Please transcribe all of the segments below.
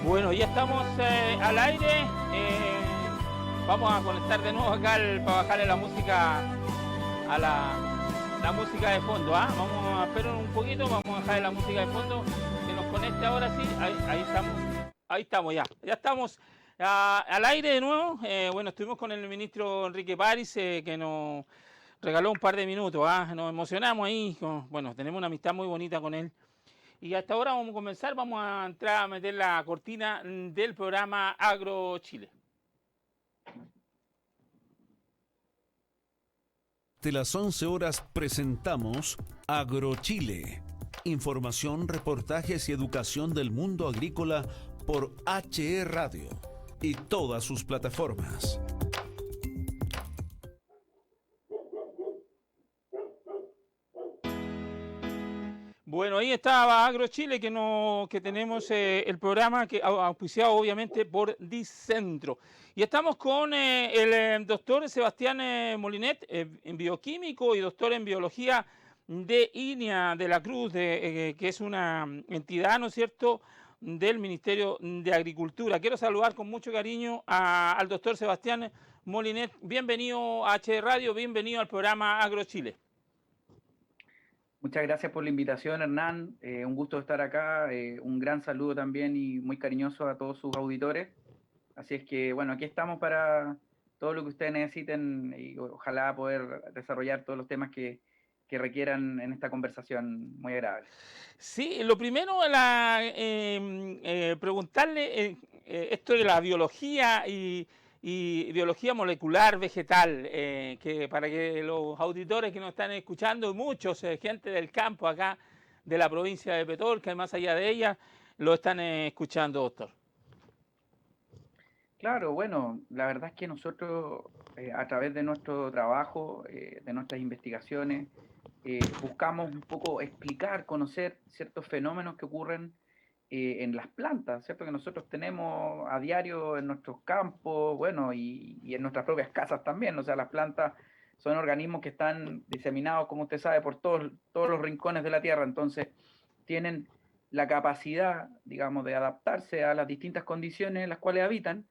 Bueno, ya estamos al aire. Vamos a conectar de nuevo acá para bajarle la música a la música de fondo. Vamos a esperar un poquito, vamos a bajarle la música de fondo. Que nos conecte ahora sí. Ahí estamos. Ahí estamos ya. Ya estamos al aire de nuevo. Bueno, estuvimos con el ministro Enrique París, que nos regaló un par de minutos. Nos emocionamos ahí. Bueno, tenemos una amistad muy bonita con él. Y hasta ahora vamos a comenzar, vamos a entrar a meter la cortina del programa Agro Chile. De las 11 horas presentamos Agro Chile. Información, reportajes y educación del mundo agrícola por HE Radio y todas sus plataformas. Bueno, ahí estaba Agro Chile, que tenemos el programa que auspiciado obviamente por Dicentro. Y estamos con el doctor Sebastián Molinet, bioquímico y doctor en biología de INEA de la Cruz, que es una entidad, ¿no es cierto?, del Ministerio de Agricultura. Quiero saludar con mucho cariño al doctor Sebastián Molinet. Bienvenido a HE Radio, bienvenido al programa Agro Chile. Muchas gracias por la invitación, Hernán. Un gusto estar acá. Un gran saludo también y muy cariñoso a todos sus auditores. Así es que, bueno, aquí estamos para todo lo que ustedes necesiten y ojalá poder desarrollar todos los temas que requieran en esta conversación muy agradable. Sí, lo primero, preguntarle esto de la biología y biología molecular vegetal, que para que los auditores que nos están escuchando, muchos gente del campo acá de la provincia de Petorca y más allá de ella, lo están escuchando, doctor. Claro, bueno, la verdad es que nosotros a través de nuestro trabajo, de nuestras investigaciones, buscamos un poco explicar, conocer ciertos fenómenos que ocurren en las plantas, ¿cierto? Que nosotros tenemos a diario en nuestros campos, bueno, y en nuestras propias casas también. O sea, las plantas son organismos que están diseminados, como usted sabe, por todos los rincones de la Tierra. Entonces, tienen la capacidad, digamos, de adaptarse a las distintas condiciones en las cuales habitan.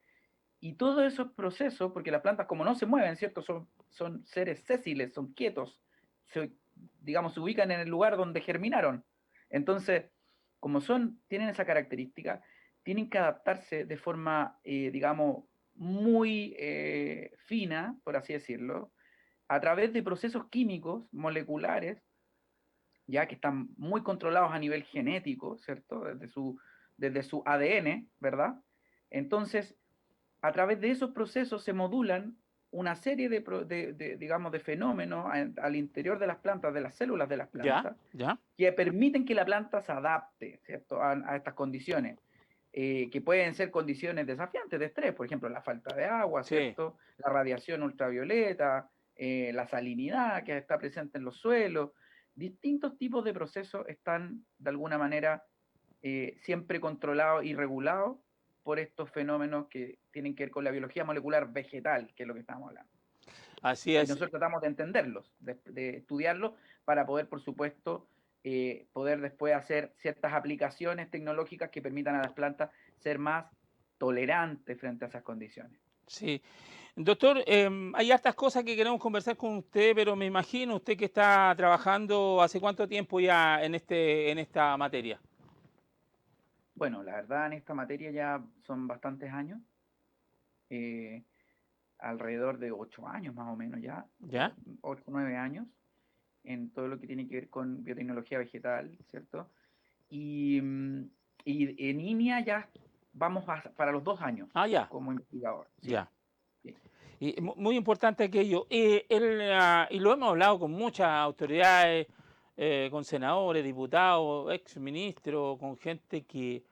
Y todos esos procesos, porque las plantas como no se mueven, ¿cierto? Son seres sésiles, son quietos, digamos, se ubican en el lugar donde germinaron. Entonces, como tienen esa característica, tienen que adaptarse de forma, digamos, muy fina, por así decirlo, a través de procesos químicos, moleculares, ya que están muy controlados a nivel genético, ¿cierto? Desde su ADN, ¿verdad? Entonces, a través de esos procesos se modulan una serie digamos, de fenómenos al interior de las plantas, de las células de las plantas, que permiten que la planta se adapte, ¿cierto?, a estas condiciones, que pueden ser condiciones desafiantes de estrés, por ejemplo, la falta de agua, ¿cierto?, la radiación ultravioleta, la salinidad que está presente en los suelos. Distintos tipos de procesos están, de alguna manera, siempre controlados y regulados por estos fenómenos que tienen que ver con la biología molecular vegetal, que es lo que estamos hablando. Así es. Y nosotros tratamos de entenderlos, de estudiarlos, para poder, por supuesto, poder después hacer ciertas aplicaciones tecnológicas que permitan a las plantas ser más tolerantes frente a esas condiciones. Sí. Doctor, hay hartas cosas que queremos conversar con usted, pero me imagino usted que está trabajando ¿hace cuánto tiempo ya en esta materia? Bueno, la verdad en esta materia ya son bastantes años, alrededor de 8 años más o menos ya, 8 o 9 años, en todo lo que tiene que ver con biotecnología vegetal, ¿cierto? Y en INEA ya vamos para los 2 años como investigador. ¿Sí? Ya. Sí. Y muy importante aquello. Y lo hemos hablado con muchas autoridades, con senadores, diputados, exministros, con gente que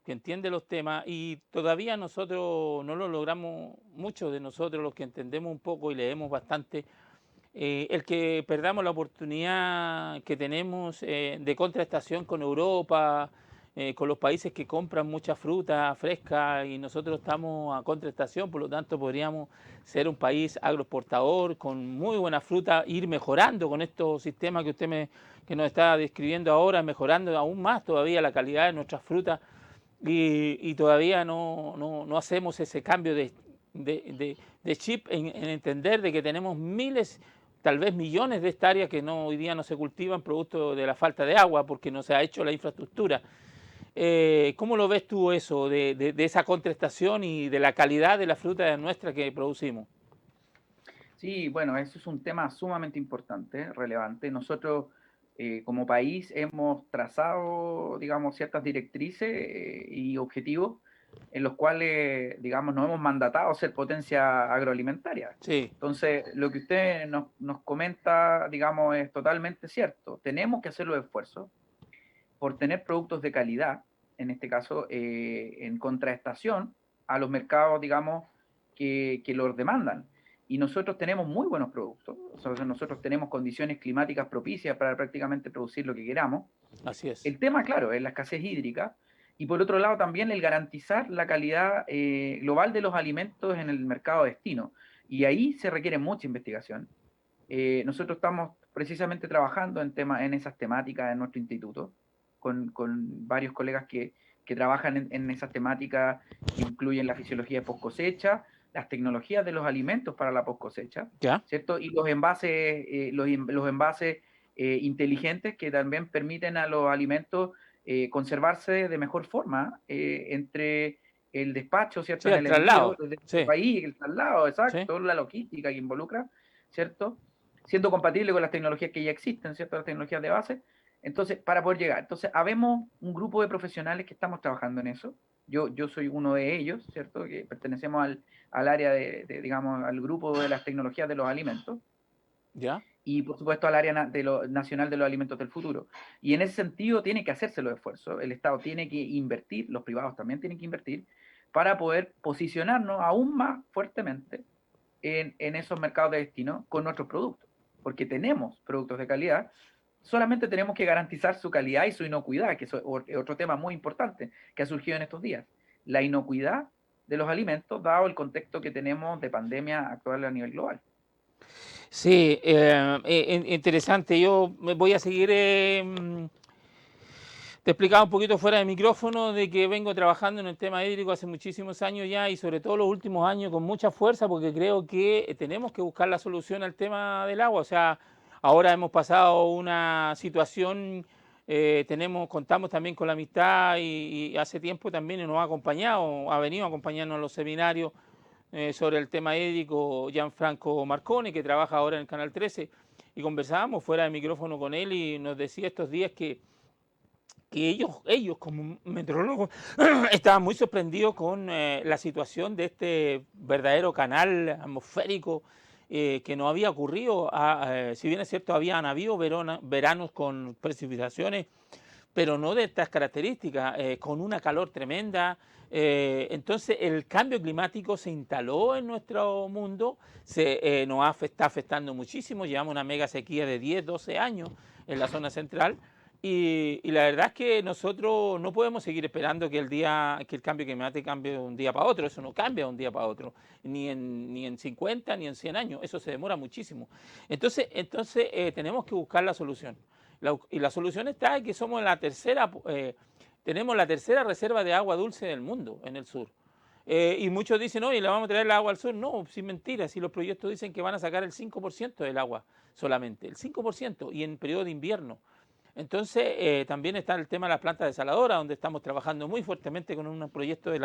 entiende los temas, y todavía nosotros no lo logramos, muchos de nosotros los que entendemos un poco y leemos bastante, el que perdamos la oportunidad que tenemos de contrastación con Europa, con los países que compran mucha fruta fresca, y nosotros estamos a contrastación, por lo tanto podríamos ser un país agroexportador con muy buena fruta, ir mejorando con estos sistemas que usted que nos está describiendo ahora, mejorando aún más todavía la calidad de nuestras frutas. y todavía no hacemos ese cambio de chip en entender de que tenemos miles, tal vez millones de hectáreas que hoy día no se cultivan producto de la falta de agua porque no se ha hecho la infraestructura. ¿Cómo lo ves tú eso, de esa contrastación y de la calidad de la fruta nuestra que producimos? Sí, bueno, eso es un tema sumamente importante, relevante. Nosotros, como país, hemos trazado, digamos, ciertas directrices y objetivos en los cuales, digamos, nos hemos mandatado a ser potencia agroalimentaria. Sí. Entonces, lo que usted nos comenta, digamos, es totalmente cierto. Tenemos que hacer los esfuerzos por tener productos de calidad, en este caso, en contraestación a los mercados, digamos, que los demandan. Y nosotros tenemos muy buenos productos, o sea, nosotros tenemos condiciones climáticas propicias para prácticamente producir lo que queramos. Así es. El tema, claro, es la escasez hídrica, y por otro lado también el garantizar la calidad global de los alimentos en el mercado destino. Y ahí se requiere mucha investigación. Nosotros estamos precisamente trabajando en esas temáticas en nuestro instituto, con varios colegas que trabajan en esas temáticas que incluyen la fisiología de post cosecha, las tecnologías de los alimentos para la post cosecha, ¿Ya? ¿cierto? Y los envases, los envases inteligentes que también permiten a los alimentos conservarse de mejor forma entre el despacho, ¿cierto? Sí, En al el envío traslado. desde el Sí, país, el traslado, sí. exacto, la logística que involucra, ¿cierto? Siendo compatible con las tecnologías que ya existen, ¿cierto? Las tecnologías de base. Entonces, para poder llegar. Entonces, habemos un grupo de profesionales que estamos trabajando en eso. Yo soy uno de ellos, ¿cierto? Que pertenecemos al área digamos, al grupo de las tecnologías de los alimentos ¿Ya? y, por supuesto, al área nacional de los alimentos del futuro. Y en ese sentido tiene que hacerse los esfuerzos. El Estado tiene que invertir, los privados también tienen que invertir para poder posicionarnos aún más fuertemente en esos mercados de destino con nuestros productos, porque tenemos productos de calidad, solamente tenemos que garantizar su calidad y su inocuidad, que es otro tema muy importante que ha surgido en estos días. La inocuidad de los alimentos, dado el contexto que tenemos de pandemia actual a nivel global. Sí, interesante. Yo me voy a seguir. Te explicaba un poquito fuera de micrófono de que vengo trabajando en el tema hídrico hace muchísimos años ya y sobre todo los últimos años con mucha fuerza porque creo que tenemos que buscar la solución al tema del agua. O sea, ahora hemos pasado una situación, contamos también con la amistad y hace tiempo también nos ha acompañado, ha venido a acompañarnos a los seminarios sobre el tema hídrico Gianfranco Marconi, que trabaja ahora en el Canal 13, y conversábamos fuera de micrófono con él y nos decía estos días que ellos como meteorólogos estaban muy sorprendidos con la situación de este verdadero canal atmosférico que no había ocurrido, si bien es cierto, habían habido veranos con precipitaciones, pero no de estas características, con una calor tremenda. Entonces el cambio climático se instaló en nuestro mundo, está afectando muchísimo, llevamos una mega sequía de 10, 12 años en la zona central. Y la verdad es que nosotros no podemos seguir esperando que el cambio climático cambie de un día para otro. Eso no cambia de un día para otro, ni en 50 ni en 100 años. Eso se demora muchísimo. Entonces tenemos que buscar la solución. Y la solución está en que tenemos la tercera reserva de agua dulce del mundo en el sur. Y muchos dicen, oye, ¿le vamos a traer el agua al sur? No, sin mentiras. Si los proyectos dicen que van a sacar el 5% del agua solamente, el 5%, y en periodo de invierno. Entonces, también está el tema de las plantas desaladoras, donde estamos trabajando muy fuertemente con un proyecto de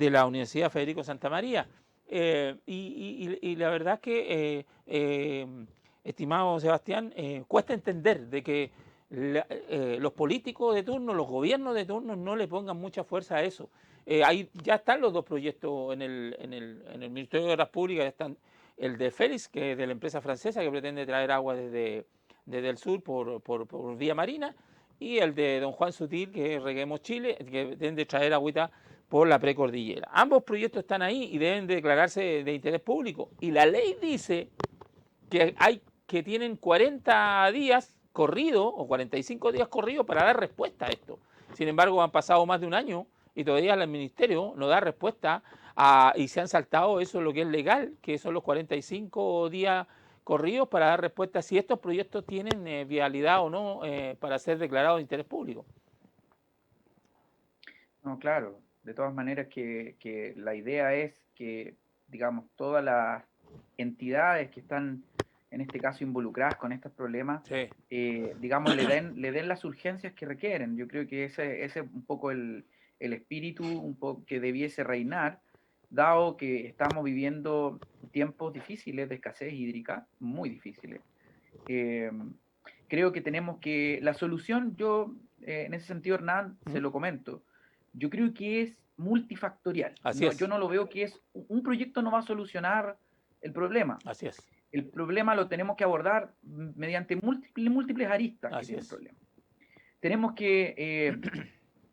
la Universidad Federico Santa María. Y la verdad es que, estimado Sebastián, cuesta entender de que los políticos de turno, los gobiernos de turno no le pongan mucha fuerza a eso. Ahí ya están los dos proyectos en el Ministerio de Obras Públicas, ya están el de Félix, que es de la empresa francesa que pretende traer agua desde el sur por vía marina, y el de don Juan Sutil, que es Reguemos Chile, que pretende traer agüita por la precordillera. Ambos proyectos están ahí y deben declararse de interés público. Y la ley dice que tienen 40 días corrido o 45 días corridos para dar respuesta a esto. Sin embargo, han pasado más de un año y todavía el ministerio no da respuesta y se han saltado eso lo que es legal, que son los 45 días corridos para dar respuesta a si estos proyectos tienen vialidad o no para ser declarados de interés público. No, claro, de todas maneras que la idea es que, digamos, todas las entidades que están, en este caso, involucradas con estos problemas, Sí, digamos, le den las urgencias que requieren. Yo creo que ese es un poco el espíritu un poco que debiese reinar, dado que estamos viviendo tiempos difíciles de escasez hídrica, muy difíciles. Eh, Creo que tenemos que, la solución, yo, en ese sentido, Hernán, ¿Mm? se lo comento, yo creo que es multifactorial. Así No, yo es, no lo veo que es, un proyecto no va a solucionar el problema. así es, El problema lo tenemos que abordar mediante múltiples aristas que así tiene el es. problema. Tenemos que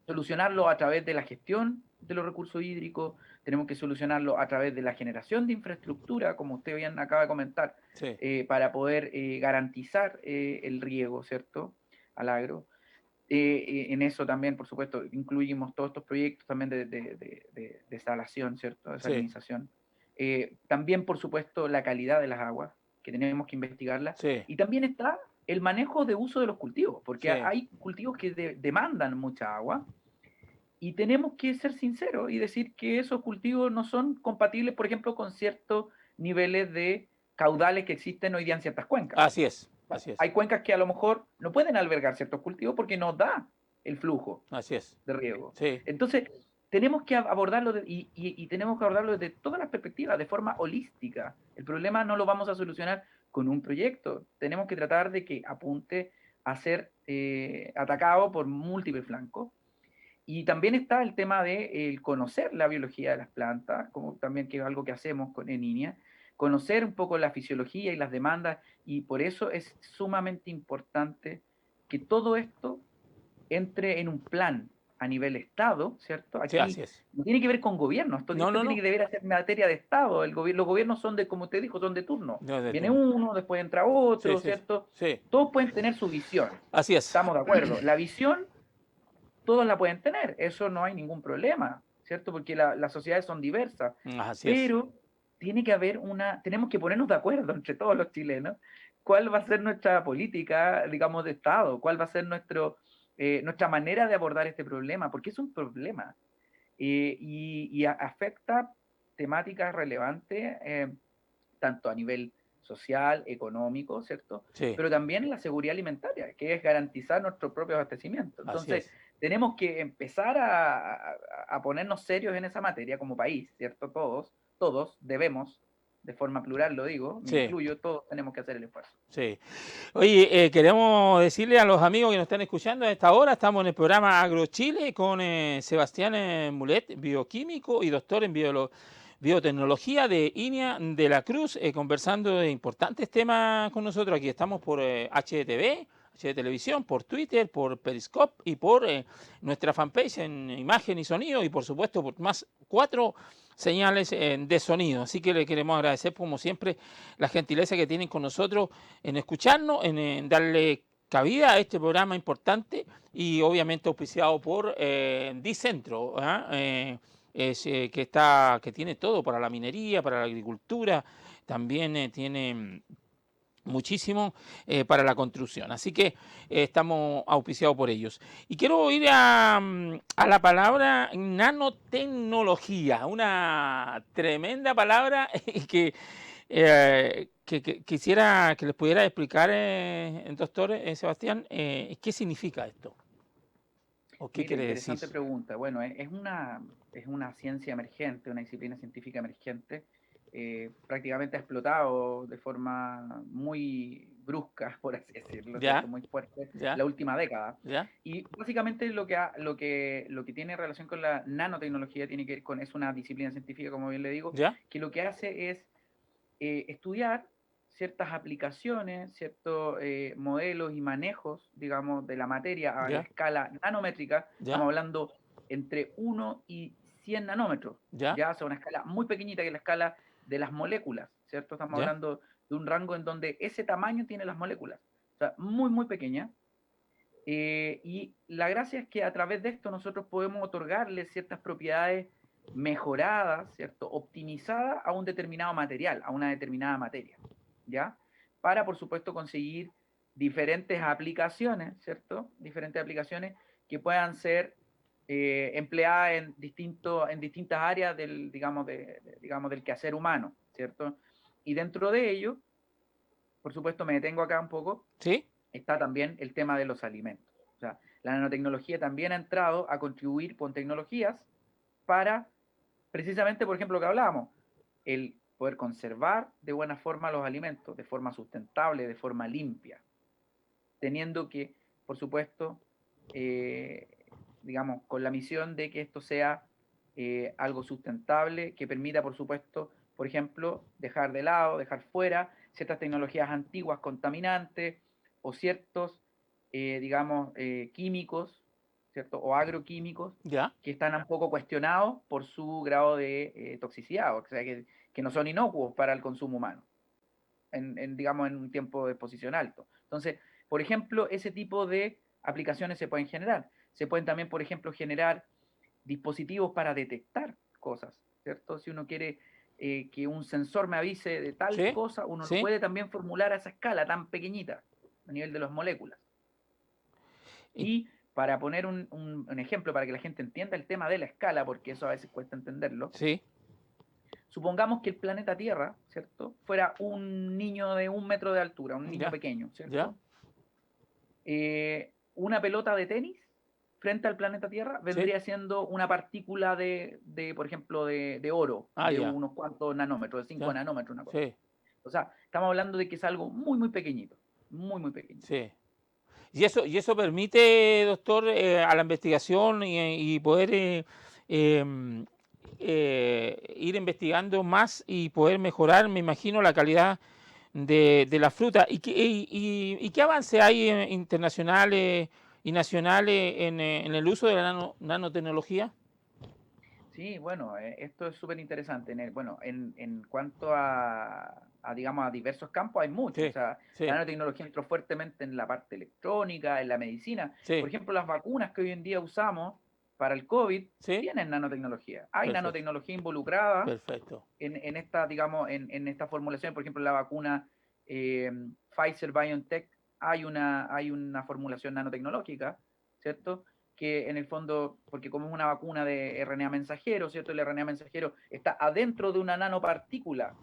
solucionarlo a través de la gestión de los recursos hídricos, tenemos que solucionarlo a través de la generación de infraestructura, como usted bien acaba de comentar, Sí, para poder garantizar el riego, ¿cierto?, al agro. En eso también, por supuesto, incluimos todos estos proyectos también de desalación, ¿cierto?, de sí, salinización. También, por supuesto, la calidad de las aguas, que tenemos que investigarla. sí, Y también está el manejo de uso de los cultivos, porque sí, hay cultivos que demandan mucha agua y tenemos que ser sinceros y decir que esos cultivos no son compatibles, por ejemplo, con ciertos niveles de caudales que existen hoy día en ciertas cuencas. así es, O sea, así es, hay cuencas que a lo mejor no pueden albergar ciertos cultivos porque no da el flujo así es. de riego. Sí, Entonces, tenemos que abordarlo y tenemos que abordarlo desde todas las perspectivas, de forma holística. El problema no lo vamos a solucionar con un proyecto. Tenemos que tratar de que apunte a ser atacado por múltiples flancos. Y también está el tema de conocer la biología de las plantas, como también que es algo que hacemos en INEA, conocer un poco la fisiología y las demandas, y por eso es sumamente importante que todo esto entre en un plan a nivel Estado, ¿cierto? sí, así Aquí es. no tiene que ver con gobierno, No, esto no, tiene que no. deber ser materia de Estado. Los gobiernos son de, como usted dijo, son de turno. No, de Viene turno. uno, después entra Sí, otro, sí, ¿cierto? sí. Todos pueden tener su visión, Así es. estamos de acuerdo. La visión, todos la pueden tener, eso no hay ningún problema, ¿cierto? Porque las sociedades son diversas, Así es. pero tiene que haber tenemos que ponernos de acuerdo entre todos los chilenos, cuál va a ser nuestra política, digamos, de Estado, cuál va a ser nuestra manera de abordar este problema, porque es un problema y afecta temáticas relevantes, tanto a nivel social, económico, ¿cierto? Sí, Pero también la seguridad alimentaria, que es garantizar nuestro propio abastecimiento. así Entonces, es. tenemos que empezar a ponernos serios en esa materia como país, ¿cierto? Todos debemos, de forma plural lo digo, me Sí, incluyo, todos tenemos que hacer el esfuerzo. sí. Oye, queremos decirle a los amigos que nos están escuchando a esta hora, estamos en el programa AgroChile con Sebastián Mulet, bioquímico y doctor en biotecnología de INEA de la Cruz, conversando de importantes temas con nosotros. Aquí estamos por HTV, HD Televisión, por Twitter, por Periscope y por nuestra fanpage en imagen y sonido y por supuesto por más 4 señales de sonido. Así que le queremos agradecer como siempre la gentileza que tienen con nosotros en escucharnos, en darle cabida a este programa importante y obviamente auspiciado por Dicentro, que tiene todo para la minería, para la agricultura, también tiene muchísimo para la construcción. Así que estamos auspiciados por ellos. Y quiero ir a la palabra nanotecnología, una tremenda palabra que quisiera que les pudiera explicar, doctor Sebastián, qué significa esto o qué Mire, quiere decir. interesante pregunta. Bueno, es una ciencia emergente, una disciplina científica emergente. Prácticamente ha explotado de forma muy brusca, por así decirlo, ¿cierto? ¿Ya? Muy fuerte, ¿Ya? la última década. ¿Ya? Y básicamente lo que tiene relación con la nanotecnología tiene que ver con, es una disciplina científica, como bien le digo, ¿Ya? que lo que hace es estudiar ciertas aplicaciones, ciertos modelos y manejos, digamos, de la materia a la ¿Ya? escala nanométrica. Estamos ¿Ya? hablando entre 1 y 100 nanómetros, ¿Ya? ya, o sea, una escala muy pequeñita que es la escala de las moléculas, ¿cierto? Estamos ¿Ya? hablando de un rango en donde ese tamaño tiene las moléculas, o sea, muy, muy pequeña. Y la gracia es que a través de esto nosotros podemos otorgarle ciertas propiedades mejoradas, ¿cierto? Optimizadas a un determinado material, a una determinada materia, ¿ya? Para, por supuesto, conseguir diferentes aplicaciones, ¿cierto? Diferentes aplicaciones que puedan ser empleada en distintas áreas digamos, del quehacer humano, ¿cierto? Y dentro de ello, por supuesto, me detengo acá un poco, ¿Sí? está también el tema de los alimentos. O sea, la nanotecnología también ha entrado a contribuir con tecnologías para, precisamente, por ejemplo, lo que hablábamos, el poder conservar de buena forma los alimentos, de forma sustentable, de forma limpia, teniendo que, por supuesto, digamos, con la misión de que esto sea algo sustentable, que permita, por supuesto, por ejemplo, dejar de lado, dejar fuera ciertas tecnologías antiguas contaminantes o ciertos, digamos, químicos, ¿cierto? O agroquímicos ¿Ya? que están un poco cuestionados por su grado de toxicidad, o sea, que no son inocuos para el consumo humano, digamos, en un tiempo de exposición alto. Entonces, por ejemplo, ese tipo de aplicaciones se pueden generar. Se pueden también, por ejemplo, generar dispositivos para detectar cosas, ¿cierto? Si uno quiere que un sensor me avise de tal ¿Sí? cosa, uno lo ¿Sí? puede también formular a esa escala tan pequeñita, a nivel de las moléculas. Y- Y para poner un ejemplo, para que la gente entienda el tema de la escala, porque eso a veces cuesta entenderlo, sí, supongamos que el planeta Tierra, ¿cierto? Fuera un niño de 1 metro de altura, un niño ya, pequeño, ya, ¿cierto? Una pelota de tenis frente al planeta Tierra sí. vendría siendo una partícula por ejemplo, de oro, Ah, de ya, unos cuantos nanómetros, de 5 ya, nanómetros, una cosa así. sí, O sea, estamos hablando de que es algo muy, muy pequeñito, muy, muy pequeñito. sí. Y eso permite, doctor, a la investigación y poder ir investigando más y poder mejorar, me imagino, la calidad de la fruta. ¿Y qué avance hay internacionales y nacionales en el uso de la nanotecnología? Sí, bueno, esto es súper interesante. Bueno, en cuanto digamos, a diversos campos hay mucho. O Sí, sea, la sí, nanotecnología entró fuertemente en la parte electrónica, en la medicina. Por sí, ejemplo, las vacunas que hoy en día usamos para el COVID sí, tienen nanotecnología. Hay perfecto, nanotecnología involucrada perfecto. en esta, digamos, en esta formulación. Por ejemplo, la vacuna eh, Pfizer-BioNTech hay una formulación nanotecnológica, ¿cierto? Que en el fondo, porque como es una vacuna de RNA mensajero, ¿cierto? El RNA mensajero está adentro de una nanopartícula,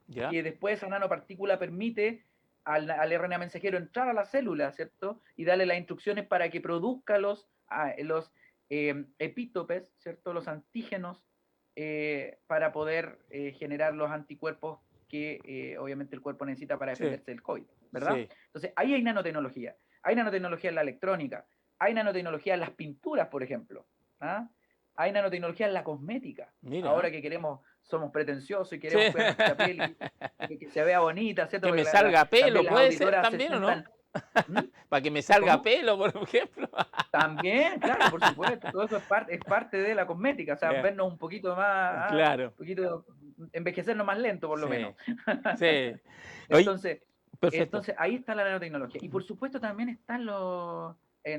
¿Ya? que después esa nanopartícula permite al RNA mensajero entrar a la célula, ¿cierto? Y darle las instrucciones para que produzca los epítopes, ¿cierto? Los antígenos para poder generar los anticuerpos que obviamente el cuerpo necesita para Sí, defenderse del COVID, ¿verdad? sí. Entonces, ahí hay nanotecnología. Hay nanotecnología en la electrónica, hay nanotecnología en las pinturas, por ejemplo. ¿Ah? Hay nanotecnología en la cosmética. Mira, Ahora que somos pretenciosos y sí. queremos cuidar nuestra piel y que se vea bonita, ¿cierto? Que Porque me salga también pelo, las puede ser auditoras se también, ¿o no? sientan. ¿Mm? Para que me salga ¿Cómo? pelo, por ejemplo. También, claro, por supuesto, todo eso es parte de la cosmética, o sea, Ya, vernos un poquito más, claro, un poquito, envejecernos más lento por lo sí, menos. sí. Oye, Entonces, perfecto. entonces ahí está la nanotecnología. Y por supuesto también están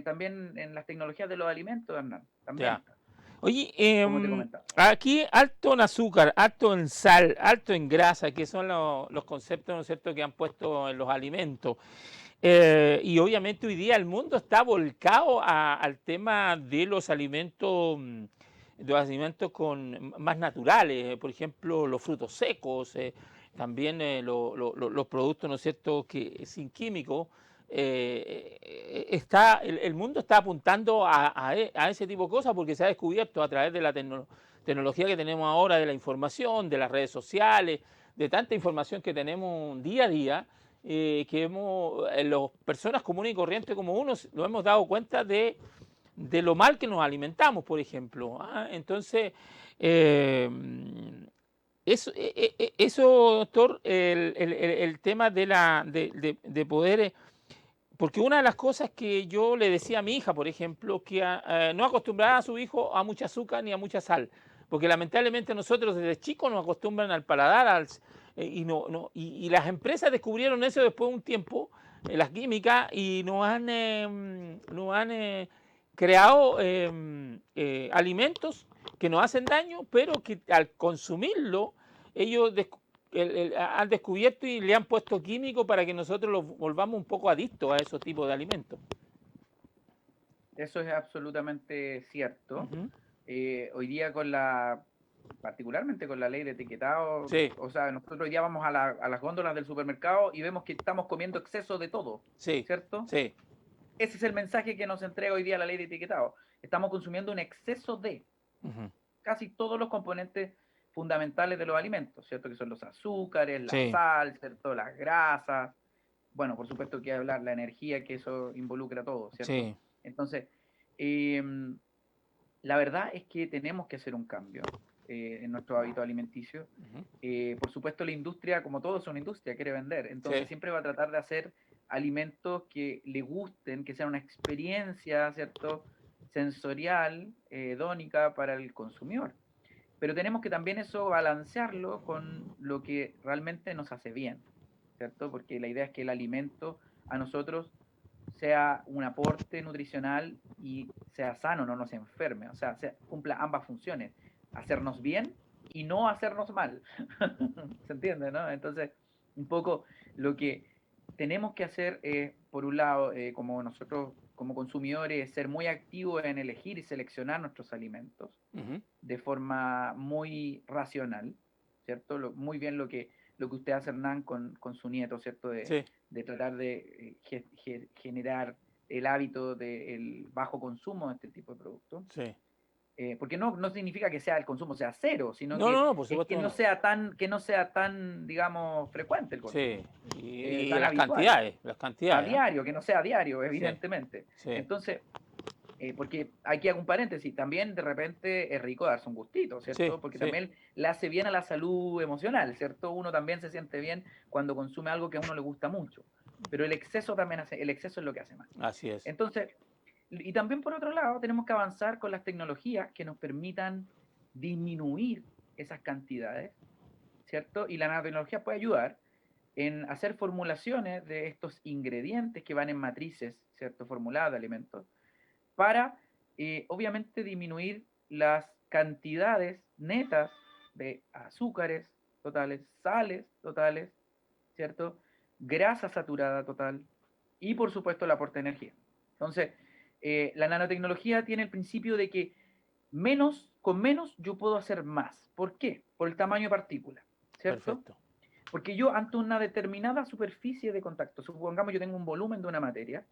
también en las tecnologías de los alimentos, Hernán, también Ya. está, Oye, como te comentaba. aquí alto en azúcar, alto en sal, alto en grasa, que son los conceptos, ¿no es cierto?, que han puesto en los alimentos. Y obviamente hoy día el mundo está volcado al tema de los alimentos más naturales, por ejemplo, los frutos secos, también los productos, ¿no es cierto?, que sin químicos. El mundo está apuntando a ese tipo de cosas porque se ha descubierto a través de la tecnología que tenemos ahora, de la información, de las redes sociales, de tanta información que tenemos día a día, que las personas comunes y corrientes como uno, nos hemos dado cuenta de lo mal que nos alimentamos, por ejemplo. Entonces, eh, eso, doctor, el tema de poder, porque una de las cosas que yo le decía a mi hija, por ejemplo, que no acostumbrar a su hijo a mucha azúcar ni a mucha sal, porque lamentablemente nosotros desde chicos nos acostumbran al paladar, y las empresas descubrieron eso después de un tiempo, las químicas, y nos han creado alimentos que nos hacen daño, pero que al consumirlo, ellos han descubierto y le han puesto químicos para que nosotros los volvamos un poco adictos a esos tipos de alimentos. eso es absolutamente cierto. Ujú. Hoy día particularmente con la ley de etiquetado, Sí, o sea, nosotros hoy día vamos a las góndolas del supermercado y vemos que estamos comiendo exceso de todo, sí, ¿cierto? sí. Ese es el mensaje que nos entrega hoy día la ley de etiquetado. Estamos consumiendo un exceso de Ujú. casi todos los componentes fundamentales de los alimentos, ¿cierto? Que son los azúcares, la Sí, sal, ¿cierto? Las grasas, bueno, por supuesto que hablar la energía, que eso involucra todo, ¿cierto? sí. Entonces, eh, la verdad es que tenemos que hacer un cambio en nuestro hábito alimenticio. Ujú. Por supuesto, la industria, como todo es una industria, quiere vender, entonces Sí, siempre va a tratar de hacer alimentos que le gusten, que sean una experiencia, ¿cierto? Sensorial, hedónica para el consumidor. Pero tenemos que también eso balancearlo con lo que realmente nos hace bien, ¿cierto? Porque la idea es que el alimento a nosotros sea un aporte nutricional y sea sano, no nos enferme, o sea, cumpla ambas funciones, hacernos bien y no hacernos mal. ¿Se entiende, no? Entonces, un poco lo que tenemos que hacer es, por un lado, como nosotros como consumidores, ser muy activos en elegir y seleccionar nuestros alimentos ujú. de forma muy racional, ¿cierto? Muy bien lo que usted hace, Hernán, con su nieto, ¿cierto? Sí, De tratar de generar el hábito del bajo consumo de este tipo de productos. sí. Porque no significa que sea el consumo sea cero, sino No, no, que no, por es supuesto que no. que no sea tan, digamos, frecuente el Sí. consumo, Y tan habitual, las a cantidades, ¿ah? diario, que no sea a diario, Sí, evidentemente. sí, Entonces, porque aquí hago un paréntesis, también de repente es rico darse un gustito, sí, ¿cierto? Porque sí. también le hace bien a la salud emocional, ¿cierto? Uno también se siente bien cuando consume algo que a uno le gusta mucho, pero el exceso también el exceso es lo que hace mal. Así es. Entonces, y también por otro lado, tenemos que avanzar con las tecnologías que nos permitan disminuir esas cantidades, ¿cierto? Y la nanotecnología puede ayudar en hacer formulaciones de estos ingredientes que van en matrices, ¿cierto? Formuladas de alimentos, para obviamente disminuir las cantidades netas de azúcares totales, sales totales, ¿cierto? Grasa saturada total y por supuesto el aporte de energía. Entonces, la nanotecnología tiene el principio de que con menos yo puedo hacer más. ¿Por qué? Por el tamaño de partícula, ¿cierto? Perfecto. Porque yo ante una determinada superficie de contacto, supongamos yo tengo un volumen de una materia,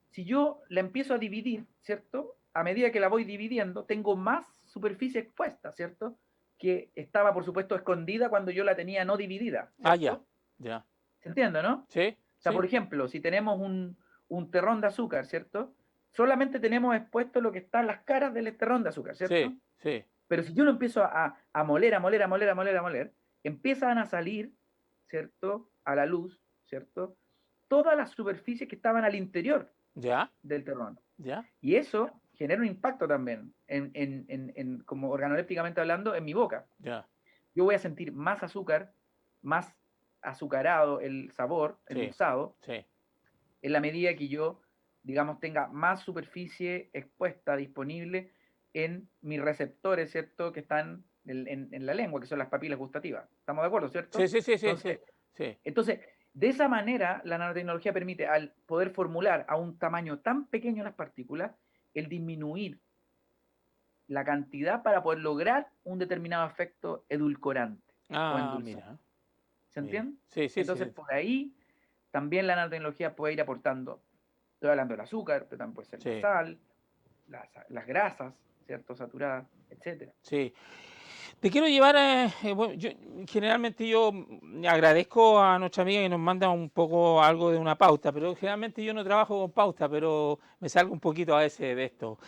si yo la empiezo a dividir, ¿cierto? A medida que la voy dividiendo, tengo más superficie expuesta, ¿cierto? Que estaba, por supuesto, escondida cuando yo la tenía no dividida, Ah, ya, ¿cierto? ya. ¿Se entiende, no? Sí, O sea, sí, por ejemplo, si tenemos un terrón de azúcar, ¿cierto? Solamente tenemos expuesto lo que está en las caras del terrón de azúcar, ¿cierto? sí, sí. Pero si yo lo empiezo a moler, a moler, a moler, a moler, a moler, empiezan a salir, ¿cierto? A la luz, ¿cierto? Todas las superficies que estaban al interior Ya, del terrón. ya, Y eso genera un impacto también, como organolépticamente hablando, en mi boca. ya. Yo voy a sentir más azúcar, más azucarado el sabor, Sí, endulzado, sí, en la medida que yo, digamos, tenga más superficie expuesta, disponible en mis receptores, ¿cierto? Que están en la lengua, que son las papilas gustativas. ¿Estamos de acuerdo, sí, cierto? sí, sí, sí, sí, Entonces, sí. entonces, de esa manera, la nanotecnología permite, al poder formular a un tamaño tan pequeño las partículas, el disminuir la cantidad para poder lograr un determinado efecto edulcorante o Ah, endulzante. mira, ¿Se mira. entiende? Sí, sí, Entonces, sí, por ahí también la nanotecnología puede ir aportando, estoy hablando del azúcar, pero también puede ser la sí, sal, las grasas, ¿cierto? Saturadas, etcétera. sí. Te quiero llevar bueno, generalmente yo agradezco a nuestra amiga que nos manda un poco algo de una pauta, pero generalmente yo no trabajo con pauta, pero me salgo un poquito a veces de esto.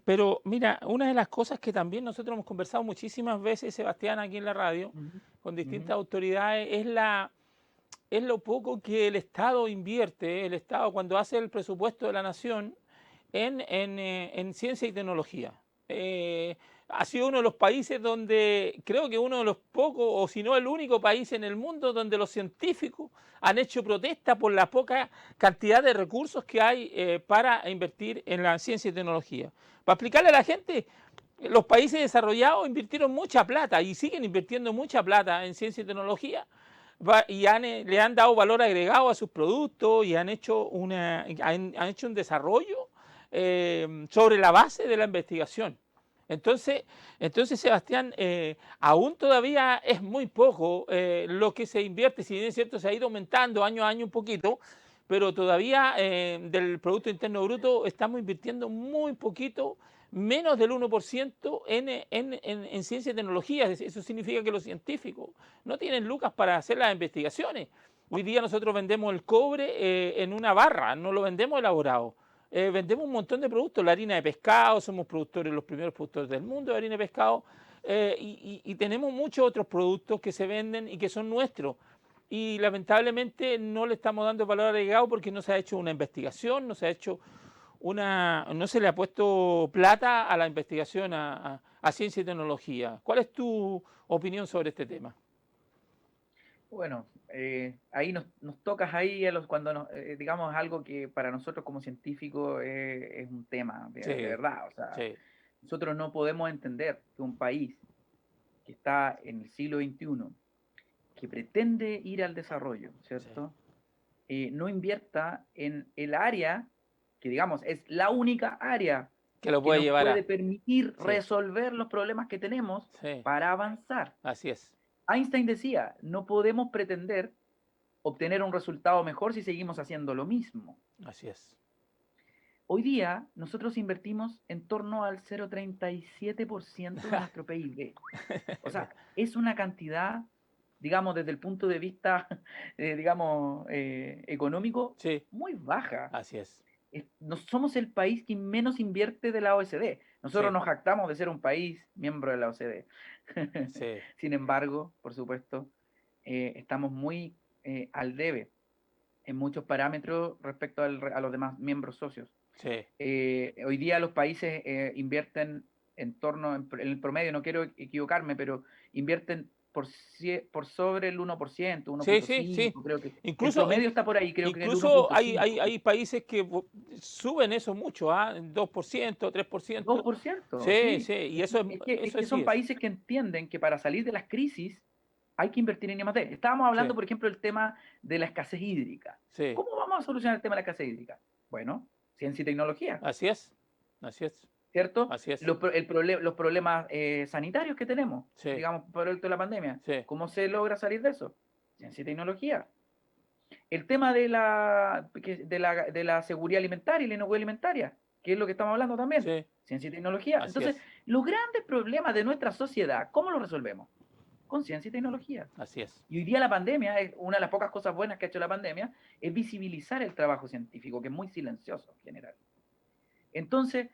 Pero mira, una de las cosas que también nosotros hemos conversado muchísimas veces, Sebastián, aquí en la radio, Ujú, con ujú. distintas autoridades, es lo poco que el Estado invierte, el Estado cuando hace el presupuesto de la nación en ciencia y tecnología. Ha sido uno de los países donde, creo que uno de los pocos, o si no el único país en el mundo donde los científicos han hecho protesta por la poca cantidad de recursos que hay para invertir en la ciencia y tecnología. Para explicarle a la gente, los países desarrollados invirtieron mucha plata y siguen invirtiendo mucha plata en ciencia y tecnología y le han dado valor agregado a sus productos y han hecho un desarrollo sobre la base de la investigación. Entonces Sebastián, aún todavía es muy poco lo que se invierte, si bien es cierto se ha ido aumentando año a año un poquito, pero todavía del Producto Interno Bruto estamos invirtiendo muy poquito, menos del 1% en ciencia y tecnología. Eso significa que los científicos no tienen lucas para hacer las investigaciones. Hoy día nosotros vendemos el cobre en una barra, no lo vendemos elaborado. Vendemos un montón de productos, la harina de pescado, somos productores, los primeros productores del mundo de harina de pescado, y tenemos muchos otros productos que se venden y que son nuestros. Y lamentablemente no le estamos dando valor agregado porque no se ha hecho una investigación, no se le ha puesto plata a la investigación, a ciencia y tecnología. ¿Cuál es tu opinión sobre este tema? Bueno, ahí nos tocas ahí cuando digamos algo que para nosotros como científicos es un tema Sí, de verdad. O sea, sí, nosotros no podemos entender que un país que está en el siglo XXI, que pretende ir al desarrollo, ¿cierto? No invierta en el área que, digamos, es la única área que lo que puede nos llevar puede permitir Sí, resolver los problemas que tenemos sí, para avanzar. así es, Einstein decía, no podemos pretender obtener un resultado mejor si seguimos haciendo lo mismo. así es. Hoy día nosotros invertimos en torno al 0,37% de nuestro PIB. O sea, es una cantidad, digamos, desde el punto de vista, digamos, económico, Sí, muy baja. así es. No somos el país que menos invierte de la OCDE. Nosotros Sí, nos jactamos de ser un país miembro de la OCDE. sí, Sin embargo, por supuesto, estamos muy al debe en muchos parámetros respecto a los demás miembros socios. sí. Hoy día los países invierten en el promedio, no quiero equivocarme, pero invierten por sobre el 1%, Sí, sí, sí. 1,5%, creo que el Incluso, promedio está por ahí, creo que en el incluso hay, 1,5%. hay, hay países que suben eso mucho, ¿ah? 2%, 3%. 2%, Sí, sí. sí, y eso Es que sí son es. países que entienden que para salir de las crisis hay que invertir en I+D. Estábamos hablando, Sí, por ejemplo, del tema de la escasez hídrica. sí, ¿Cómo vamos a solucionar el tema de la escasez hídrica? Bueno, ciencia y tecnología, así es, así es, ¿cierto? así es. Los problemas sanitarios que tenemos, Sí, digamos, por el de la pandemia. sí, ¿Cómo se logra salir de eso? Ciencia y tecnología. El tema de la seguridad alimentaria y la inocuidad alimentaria, que es lo que estamos hablando también. sí, Ciencia y tecnología. así Entonces, es, los grandes problemas de nuestra sociedad, ¿cómo los resolvemos? Con ciencia y tecnología. así es. Y hoy día la pandemia, es una de las pocas cosas buenas que ha hecho la pandemia, es visibilizar el trabajo científico, que es muy silencioso en general. Entonces,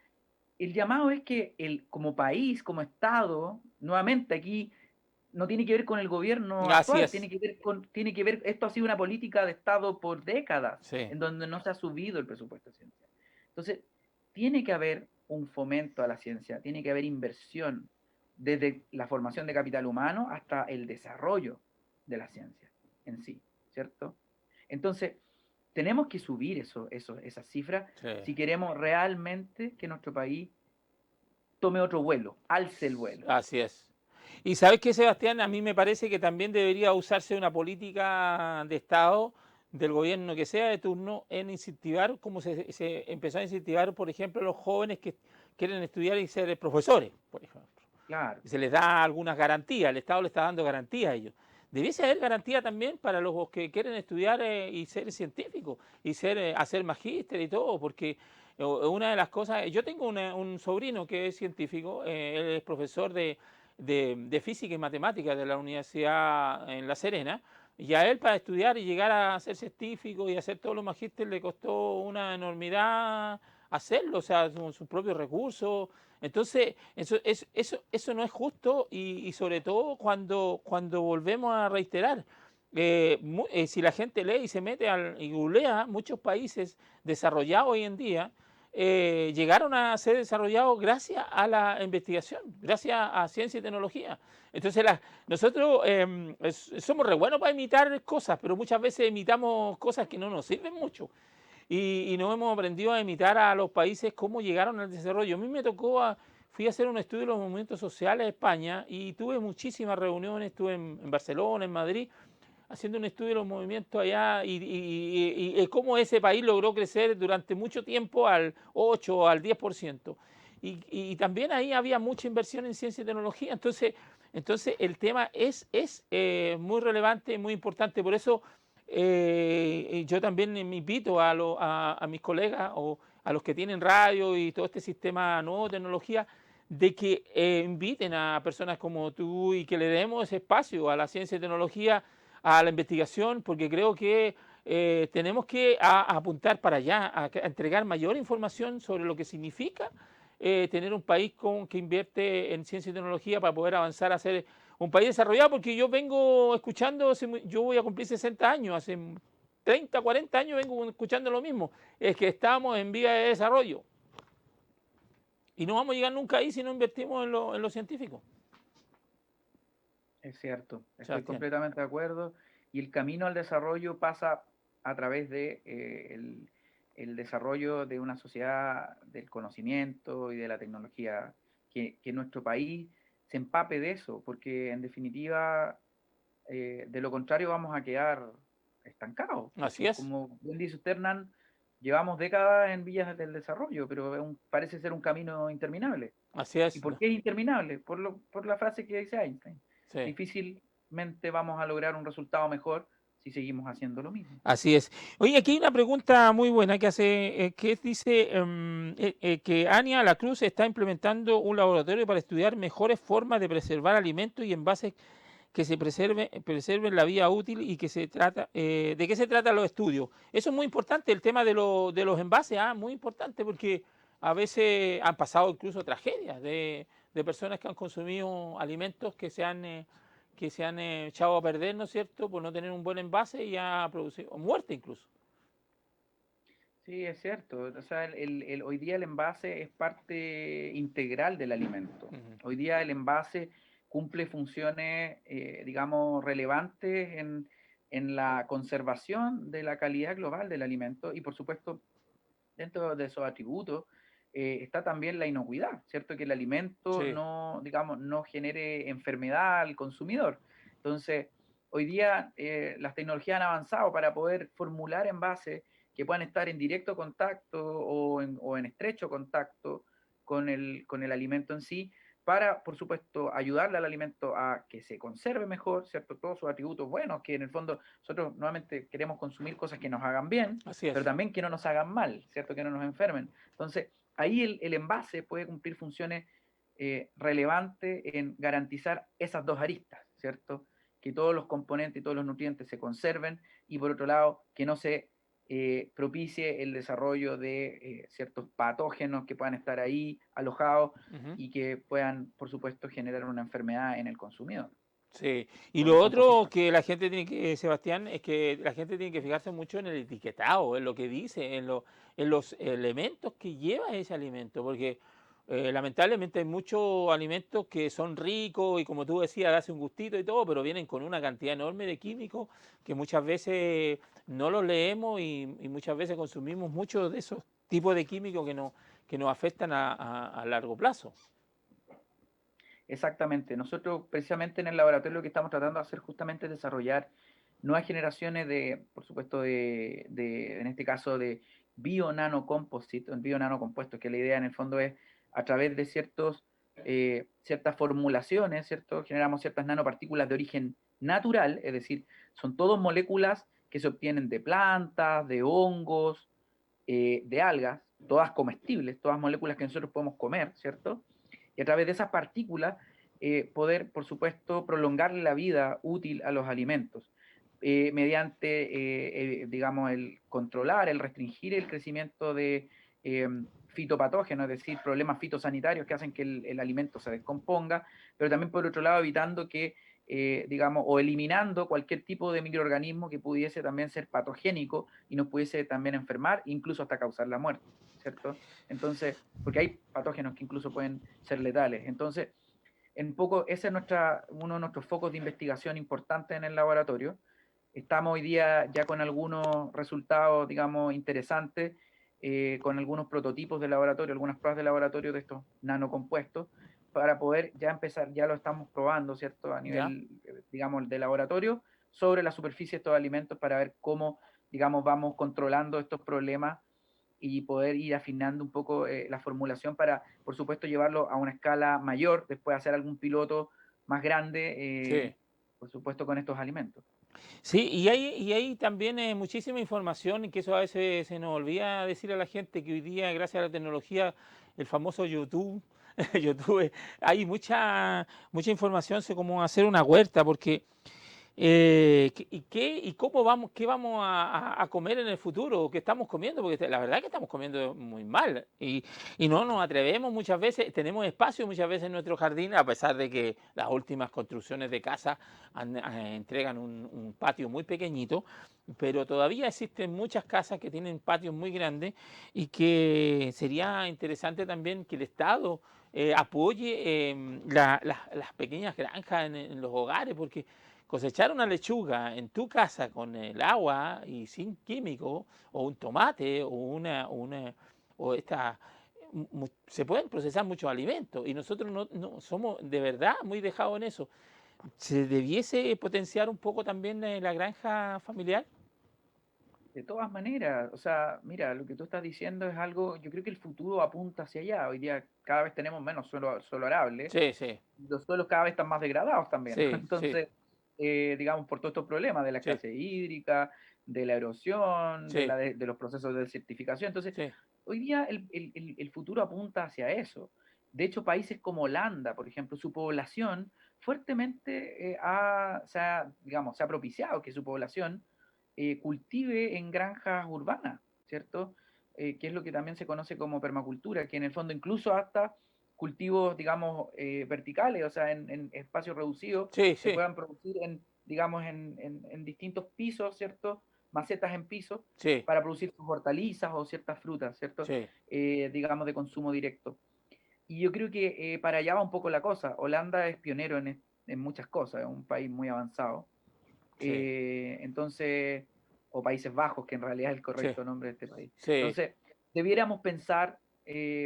el llamado es que como país, como Estado, nuevamente aquí no tiene que ver con el gobierno Así actual, es. esto ha sido una política de Estado por décadas, Sí, en donde no se ha subido el presupuesto de ciencia. Entonces, tiene que haber un fomento a la ciencia, tiene que haber inversión, desde la formación de capital humano hasta el desarrollo de la ciencia en sí, ¿cierto? Entonces, tenemos que subir esas cifras sí. si queremos realmente que nuestro país tome otro vuelo, alce el vuelo. Así es. Y sabes que, Sebastián, a mí me parece que también debería usarse una política de Estado, del gobierno que sea de turno, en incentivar, como se empezó a incentivar, por ejemplo, a los jóvenes que quieren estudiar y ser profesores, por ejemplo. Claro. Se les da algunas garantías, el Estado le está dando garantías a ellos. Debiese haber garantía también para los que quieren estudiar y ser científicos y hacer magíster y todo, porque una de las cosas, yo tengo un sobrino que es científico, él es profesor de física y matemáticas de la universidad en La Serena, y a él para estudiar y llegar a ser científico y hacer todos los magísteres le costó una enormidad hacerlo, o sea, sus propios recursos. Entonces, eso no es justo y sobre todo cuando volvemos a reiterar, si la gente lee y se mete y googlea, muchos países desarrollados hoy en día llegaron a ser desarrollados gracias a la investigación, gracias a ciencia y tecnología. Entonces, nosotros somos re buenos para imitar cosas, pero muchas veces imitamos cosas que no nos sirven mucho. Y no hemos aprendido a imitar a los países cómo llegaron al desarrollo. A mí me tocó, fui a hacer un estudio de los movimientos sociales de España y tuve muchísimas reuniones, estuve en Barcelona, en Madrid, haciendo un estudio de los movimientos allá y cómo ese país logró crecer durante mucho tiempo al 8 o al 10%. Y también ahí había mucha inversión en ciencia y tecnología. Entonces el tema es muy relevante, muy importante. Por eso yo también me invito a mis colegas o a los que tienen radio y todo este sistema nuevo de tecnología, de que inviten a personas como tú y que le demos ese espacio a la ciencia y tecnología, a la investigación, porque creo que tenemos que apuntar para allá, a entregar mayor información sobre lo que significa tener un país que invierte en ciencia y tecnología para poder avanzar a ser un país desarrollado, porque yo vengo escuchando, yo voy a cumplir 60 años, hace 30, 40 años vengo escuchando lo mismo, es que estamos en vía de desarrollo. Y no vamos a llegar nunca ahí si no invertimos en lo científico. Es cierto, estoy Sebastián. completamente de acuerdo. Y el camino al desarrollo pasa a través de el desarrollo de una sociedad del conocimiento y de la tecnología, que nuestro país se empape de eso, porque en definitiva, de lo contrario vamos a quedar estancados. Así Porque es. como bien dice usted, Hernán, llevamos décadas en vías del desarrollo, pero parece ser un camino interminable. Así ¿Y es. por qué es interminable? Por la frase que dice Einstein. Sí. Difícilmente vamos a lograr un resultado mejor si seguimos haciendo lo mismo. Así es. Oye, aquí hay una pregunta muy buena que dice que Ania La Cruz está implementando un laboratorio para estudiar mejores formas de preservar alimentos y envases que se preserven la vida útil y que se trata, ¿de qué se tratan los estudios? Eso es muy importante, el tema de los envases, muy importante porque a veces han pasado incluso tragedias de personas que han consumido alimentos que se han echado a perder, ¿no es cierto?, por no tener un buen envase y ha producido muerte incluso. Sí, es cierto. O sea, hoy día el envase es parte integral del alimento. Ujú. Hoy día el envase cumple funciones, digamos, relevantes en la conservación de la calidad global del alimento y, por supuesto, dentro de esos atributos está también la inocuidad, ¿cierto? Que el alimento Sí. no, digamos, no genere enfermedad al consumidor. Entonces, hoy día las tecnologías han avanzado para poder formular envases que puedan estar en directo contacto o en estrecho contacto con el alimento en sí, para, por supuesto, ayudarle al alimento a que se conserve mejor, ¿cierto? Todos sus atributos buenos, que en el fondo nosotros nuevamente queremos consumir cosas que nos hagan bien, Así pero es. también que no nos hagan mal, ¿cierto? Que no nos enfermen. Entonces, ahí el envase puede cumplir funciones relevantes en garantizar esas dos aristas, ¿cierto? Que todos los componentes y todos los nutrientes se conserven y por otro lado, que no se propicie el desarrollo de ciertos patógenos que puedan estar ahí alojados Ujú. y que puedan, por supuesto, generar una enfermedad en el consumidor Sí, y por lo otro descomposición. que la gente tiene que, Sebastián, es que la gente tiene que fijarse mucho en el etiquetado, en lo que dice, en los elementos que lleva ese alimento, porque lamentablemente hay muchos alimentos que son ricos y como tú decías, hace un gustito y todo, pero vienen con una cantidad enorme de químicos que muchas veces no los leemos y muchas veces consumimos muchos de esos tipos de químicos que nos afectan a largo plazo. Exactamente. Nosotros precisamente en el laboratorio lo que estamos tratando de hacer justamente es desarrollar nuevas generaciones de, por supuesto, en este caso, de bio-nanocomposite, bio-nanocompuestos, que la idea en el fondo es a través de ciertas formulaciones, ¿cierto? Generamos ciertas nanopartículas de origen natural, es decir, son todas moléculas que se obtienen de plantas, de hongos, de algas, todas comestibles, todas moléculas que nosotros podemos comer, ¿cierto? Y a través de esas partículas poder, por supuesto, prolongarle la vida útil a los alimentos mediante, digamos, el controlar, el restringir el crecimiento de fitopatógenos, es decir, problemas fitosanitarios que hacen que el alimento se descomponga, pero también por otro lado evitando que, digamos, o eliminando cualquier tipo de microorganismo que pudiese también ser patogénico y nos pudiese también enfermar, incluso hasta causar la muerte, ¿cierto? Entonces, porque hay patógenos que incluso pueden ser letales. Entonces, en poco, ese es uno de nuestros focos de investigación importantes en el laboratorio. Estamos hoy día ya con algunos resultados, digamos, interesantes, con algunos prototipos de laboratorio, algunas pruebas de laboratorio de estos nanocompuestos, para poder ya empezar, ya lo estamos probando, ¿cierto? A ¿Ya? nivel, digamos, de laboratorio, sobre la superficie de estos alimentos para ver cómo, digamos, vamos controlando estos problemas y poder ir afinando un poco la formulación para, por supuesto, llevarlo a una escala mayor, después hacer algún piloto más grande, Sí. por supuesto, con estos alimentos. Sí, y hay también muchísima información, y que eso a veces se nos olvida decir a la gente, que hoy día, gracias a la tecnología, el famoso YouTube, YouTube, hay mucha información sobre cómo hacer una huerta, porque ¿y cómo vamos, qué vamos a comer en el futuro? ¿Qué estamos comiendo? Porque la verdad es que estamos comiendo muy mal, y no nos atrevemos muchas veces. Tenemos espacio muchas veces en nuestro jardín, a pesar de que las últimas construcciones de casa entregan un patio muy pequeñito, pero todavía existen muchas casas que tienen patios muy grandes, y que sería interesante también que el Estado apoye las pequeñas granjas en los hogares, porque cosechar una lechuga en tu casa con el agua y sin químicos, o un tomate, o esta, se pueden procesar muchos alimentos, y nosotros no somos de verdad muy dejados en eso. ¿Se debiese potenciar un poco también la granja familiar? De todas maneras, o sea, mira, lo que tú estás diciendo es algo, yo creo que el futuro apunta hacia allá. Hoy día cada vez tenemos menos suelo arable, Sí, sí, los suelos cada vez están más degradados también. sí, sí, Entonces, digamos, por todos estos problemas de la sí, escasez hídrica, de la erosión, sí, de los procesos de desertificación. Entonces, sí, hoy día el futuro apunta hacia eso. De hecho, países como Holanda, por ejemplo, su población fuertemente digamos, se ha propiciado que su población cultive en granjas urbanas, ¿cierto? Que es lo que también se conoce como permacultura, que en el fondo incluso hasta cultivos, digamos, verticales, o sea, en espacios reducidos, sí, se sí, puedan producir digamos, en distintos pisos, ¿cierto? Macetas en pisos, sí, para producir sus hortalizas o ciertas frutas, ¿cierto? sí, Digamos, de consumo directo. Y yo creo que para allá va un poco la cosa. Holanda es pionero en muchas cosas, es un país muy avanzado. sí, Entonces, o Países Bajos, que en realidad es el sí, correcto nombre de este país. sí, Entonces, debiéramos pensar,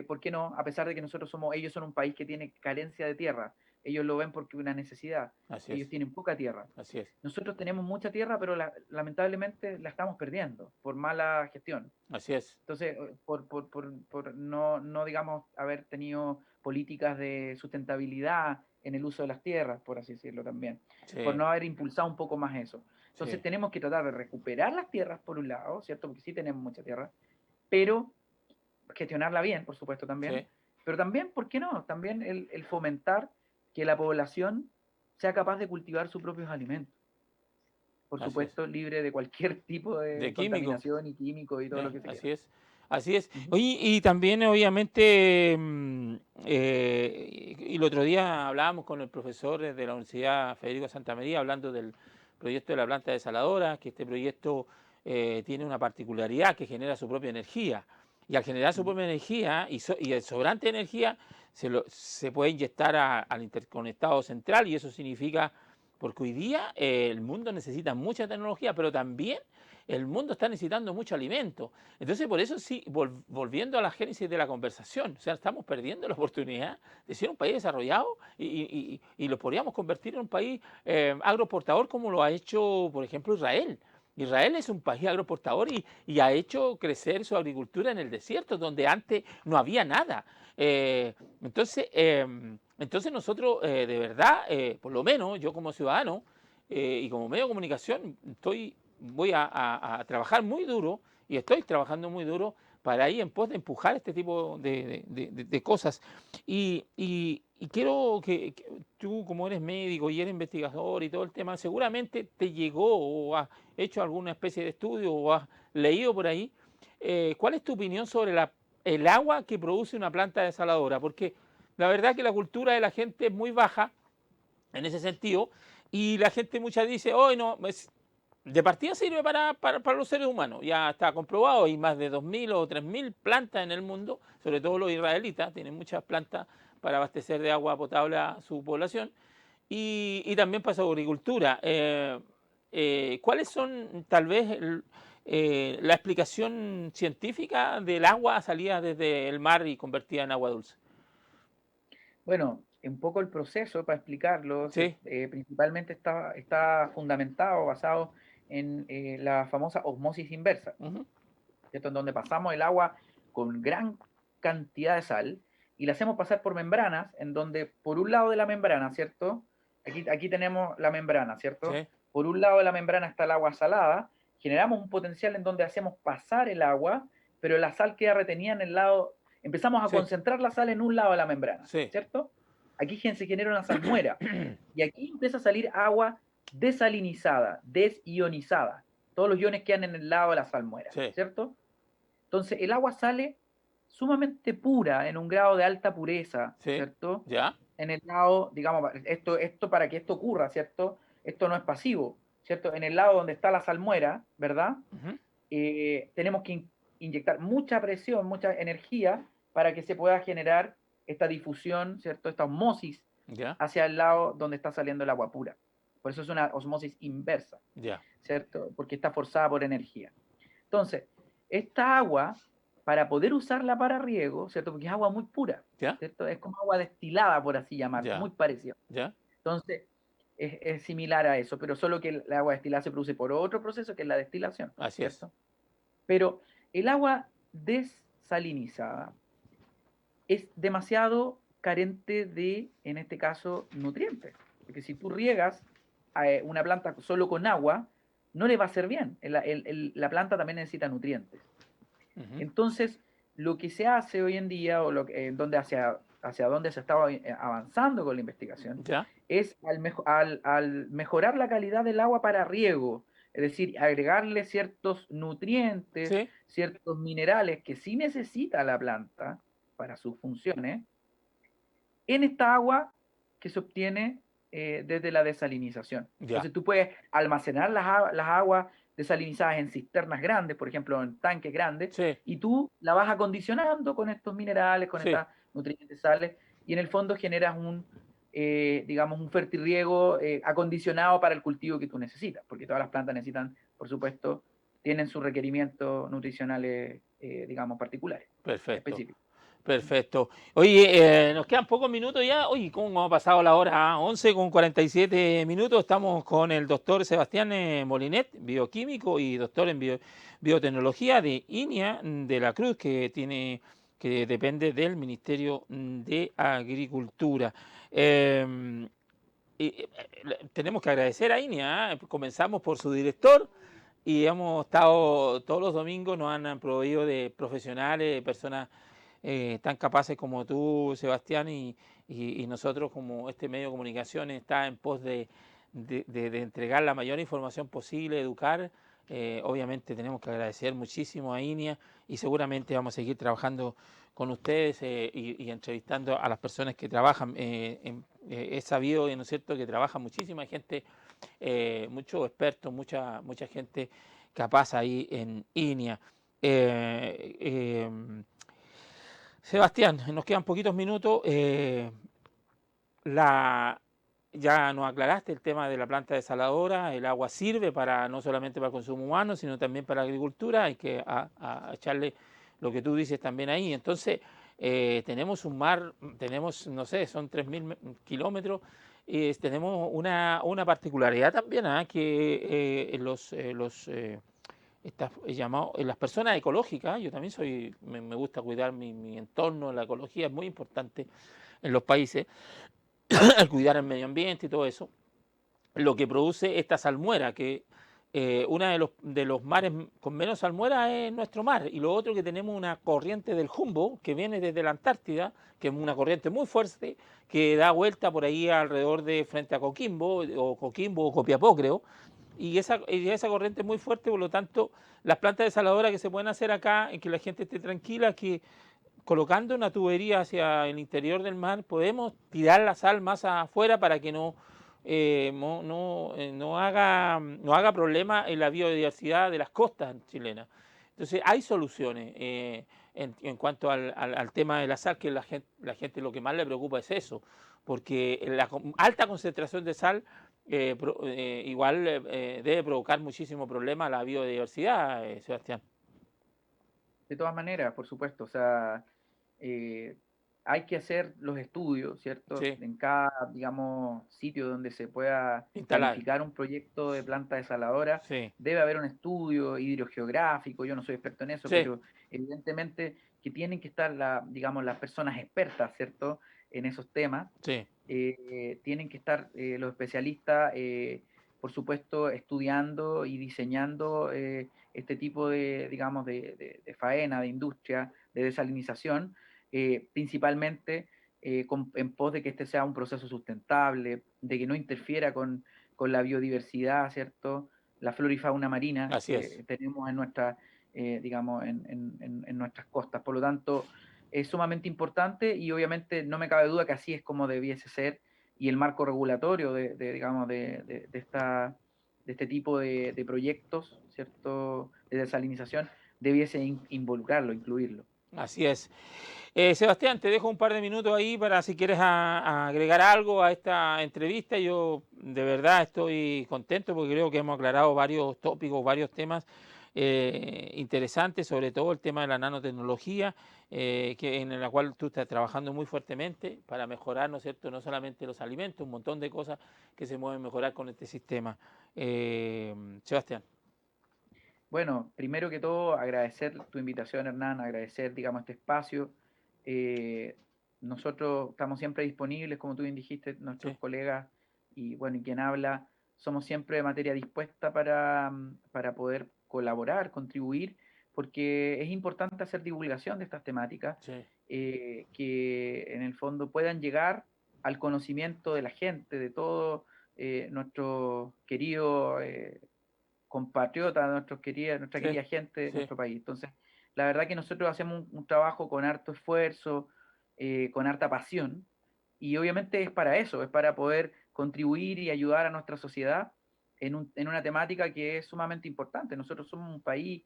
¿por qué no? A pesar de que ellos son un país que tiene carencia de tierra, ellos lo ven porque es una necesidad, así ellos es, tienen poca tierra. así es, Nosotros tenemos mucha tierra, pero lamentablemente la estamos perdiendo por mala gestión. así es, Entonces, por no, digamos, haber tenido políticas de sustentabilidad en el uso de las tierras, por así decirlo también, por sí, no haber impulsado un poco más eso. Entonces, sí, tenemos que tratar de recuperar las tierras por un lado, ¿cierto? Porque sí tenemos mucha tierra, pero gestionarla bien, por supuesto, también. sí, Pero también, ¿por qué no? También el fomentar que la población sea capaz de cultivar sus propios alimentos. Por así es. supuesto, libre de cualquier tipo De de químico. contaminación y químico y todo lo que se quiera. Así es, así es. Ujú. Oye, y también obviamente, y el otro día hablábamos con el profesor de la Universidad Federico Santa María, hablando del proyecto de la planta desaladora, que este proyecto tiene una particularidad, que genera su propia energía. Y al generar su Ujú. propia energía y el sobrante de energía se puede inyectar al interconectado central, y eso significa, porque hoy día el mundo necesita mucha tecnología, pero también el mundo está necesitando mucho alimento. Entonces, por eso sí, volviendo a la génesis de la conversación, o sea, estamos perdiendo la oportunidad de ser un país desarrollado, y lo podríamos convertir en un país agroexportador, como lo ha hecho, por ejemplo, Israel. Israel es un país agroexportador, y ha hecho crecer su agricultura en el desierto, donde antes no había nada. Eh, entonces, eh, entonces nosotros, de verdad, por lo menos yo como ciudadano y como medio de comunicación, voy a trabajar muy duro, y estoy trabajando muy duro para ir en pos de empujar este tipo de cosas. Y quiero que tú, como eres médico y eres investigador y todo el tema, seguramente te llegó, o has hecho alguna especie de estudio, o has leído por ahí. ¿Cuál es tu opinión sobre el agua que produce una planta desaladora? Porque la verdad que la cultura de la gente es muy baja en ese sentido, y la gente muchas dice, hoy no, de partida sirve para los seres humanos, ya está comprobado, hay más de 2.000 o 3.000 plantas en el mundo, sobre todo los israelitas, tienen muchas plantas para abastecer de agua potable a su población, y también para su agricultura. ¿Cuáles son tal vez la explicación científica del agua salida desde el mar y convertida en agua dulce? Bueno, un poco el proceso, para explicarlo, Sí. principalmente está fundamentado, basado en la famosa osmosis inversa, Ujú. ¿cierto? En donde pasamos el agua con gran cantidad de sal y la hacemos pasar por membranas, en donde por un lado de la membrana, ¿cierto? Aquí tenemos la membrana, ¿cierto? Sí. Por un lado de la membrana está el agua salada, generamos un potencial en donde hacemos pasar el agua, pero la sal queda retenida en el lado, empezamos a Sí. concentrar la sal en un lado de la membrana, Sí. ¿cierto? Aquí se genera una salmuera y aquí empieza a salir agua desalinizada, desionizada. Todos los iones quedan en el lado de la salmuera, Sí. ¿cierto? Entonces el agua sale sumamente pura, en un grado de alta pureza, Sí. ¿cierto? Ya. En el lado, digamos, esto para que esto ocurra, ¿cierto? Esto no es pasivo, ¿cierto? En el lado donde está la salmuera, ¿verdad? Ujú. Tenemos que inyectar mucha presión, mucha energía para que se pueda generar esta difusión, ¿cierto? Esta osmosis Ya. hacia el lado donde está saliendo el agua pura. Por eso es una osmosis inversa, Ya. ¿cierto? Porque está forzada por energía. Entonces, esta agua, para poder usarla para riego, ¿cierto? Porque es agua muy pura, Ya. ¿cierto? Es como agua destilada, por así llamar, Ya. muy parecido. Ya. Entonces, es similar a eso, pero solo que el agua destilada se produce por otro proceso que es la destilación, Así es. ¿cierto? Pero el agua desalinizada es demasiado carente de, en este caso, nutrientes. Porque si tú riegas a una planta solo con agua, no le va a hacer bien. La planta también necesita nutrientes. Ujú. Entonces, lo que se hace hoy en día, o donde hacia dónde se estaba avanzando con la investigación, Ya. es al mejorar la calidad del agua para riego, es decir, agregarle ciertos nutrientes, Sí. ciertos minerales que sí necesita la planta para sus funciones, en esta agua que se obtiene desde la desalinización. Ya. Entonces tú puedes almacenar las aguas desalinizadas en cisternas grandes, por ejemplo, en tanques grandes, Sí. y tú la vas acondicionando con estos minerales, con Sí. estas nutrientes sales, y en el fondo generas digamos, un fertirriego acondicionado para el cultivo que tú necesitas, porque todas las plantas necesitan, por supuesto, tienen sus requerimientos nutricionales, digamos, particulares, Perfecto. específicos. Perfecto. Oye, nos quedan pocos minutos ya. Oye, ¿cómo ha pasado la hora? 11:47. Estamos con el doctor Sebastián Molinet, bioquímico y doctor en biotecnología de INEA de la Cruz, que depende del Ministerio de Agricultura. Eh, Tenemos que agradecer a INEA. Comenzamos por su director. Y hemos estado todos los domingos, nos han proveído de profesionales, personas tan capaces como tú, Sebastián, y nosotros como este medio de comunicación está en pos de entregar la mayor información posible, educar. Obviamente tenemos que agradecer muchísimo a INEA y seguramente vamos a seguir trabajando con ustedes y entrevistando a las personas que trabajan. He sabido, ¿no es cierto?, que trabaja muchísima gente, muchos expertos, mucha gente capaz ahí en INEA. Eh, eh, Sebastián, nos quedan poquitos minutos. La, ya nos aclaraste el tema de la planta desaladora. El agua sirve para no solamente para el consumo humano, sino también para la agricultura. Hay que a echarle lo que tú dices también ahí. Entonces, tenemos un mar, tenemos, no sé, son 3.000 kilómetros. Tenemos una particularidad también, que las personas ecológicas, yo también me gusta cuidar mi entorno, la ecología es muy importante en los países, al cuidar el medio ambiente y todo eso, lo que produce esta salmuera, que uno de los mares con menos salmuera es nuestro mar, y lo otro que tenemos una corriente del Humboldt que viene desde la Antártida, que es una corriente muy fuerte, que da vuelta por ahí alrededor de frente a Coquimbo o Copiapó, creo, y esa corriente es muy fuerte, por lo tanto, las plantas desaladoras que se pueden hacer acá, en que la gente esté tranquila, que colocando una tubería hacia el interior del mar, podemos tirar la sal más afuera para que no haga problema en la biodiversidad de las costas chilenas. Entonces, hay soluciones en cuanto al tema de la sal, que la gente lo que más le preocupa es eso, porque la alta concentración de sal igual debe provocar muchísimo problema a la biodiversidad, Sebastián. De todas maneras, por supuesto, o sea, eh, hay que hacer los estudios, ¿cierto? Sí, En cada, digamos, sitio donde se pueda instalar. planificar un proyecto de planta desaladora, Sí, debe haber un estudio hidrogeográfico. Yo no soy experto en eso, sí, pero evidentemente que tienen que estar, digamos, las personas expertas, ¿cierto? En esos temas. sí. Tienen que estar los especialistas, por supuesto, estudiando y diseñando este tipo de, digamos, de faena, de industria, de desalinización, principalmente en pos de que este sea un proceso sustentable, de que no interfiera con la biodiversidad, ¿cierto? La flora y fauna marina Así es. que tenemos en nuestra, digamos, en nuestras costas. Por lo tanto, es sumamente importante y obviamente no me cabe duda que así es como debiese ser y el marco regulatorio digamos, de este tipo de proyectos, ¿cierto? De desalinización, debiese involucrarlo, incluirlo. Así es. Sebastián, te dejo un par de minutos ahí para si quieres a agregar algo a esta entrevista. Yo de verdad estoy contento porque creo que hemos aclarado varios tópicos, varios temas interesantes, sobre todo el tema de la nanotecnología, en la cual tú estás trabajando muy fuertemente para mejorar, ¿no es cierto?, no solamente los alimentos, un montón de cosas que se pueden mejorar con este sistema. Sebastián. Bueno, primero que todo, agradecer tu invitación, Hernán, agradecer, digamos, este espacio. Eh, Nosotros estamos siempre disponibles, como tú bien dijiste, nuestros Sí, colegas y, bueno, y quien habla, somos siempre de materia dispuesta para poder colaborar, contribuir, porque es importante hacer divulgación de estas temáticas, sí, que en el fondo puedan llegar al conocimiento de la gente, de todo nuestro querido compatriotas, nuestra sí, querida gente de sí. nuestro país. Entonces, la verdad que nosotros hacemos un trabajo con harto esfuerzo, con harta pasión, y obviamente es para eso, es para poder contribuir y ayudar a nuestra sociedad en una temática que es sumamente importante. Nosotros somos un país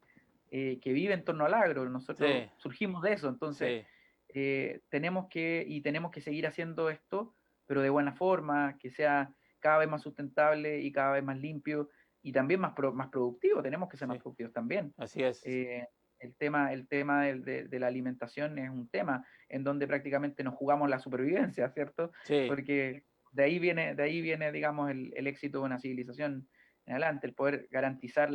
que vive en torno al agro, nosotros Sí, surgimos de eso, entonces sí, tenemos que seguir haciendo esto, pero de buena forma, que sea cada vez más sustentable y cada vez más limpio y también más productivo, tenemos que ser más sí, productivos también. así es. Eh, el tema de la alimentación es un tema en donde prácticamente nos jugamos la supervivencia, ¿cierto? Sí, Porque de ahí viene, digamos, el éxito de una civilización en adelante, el poder garantizar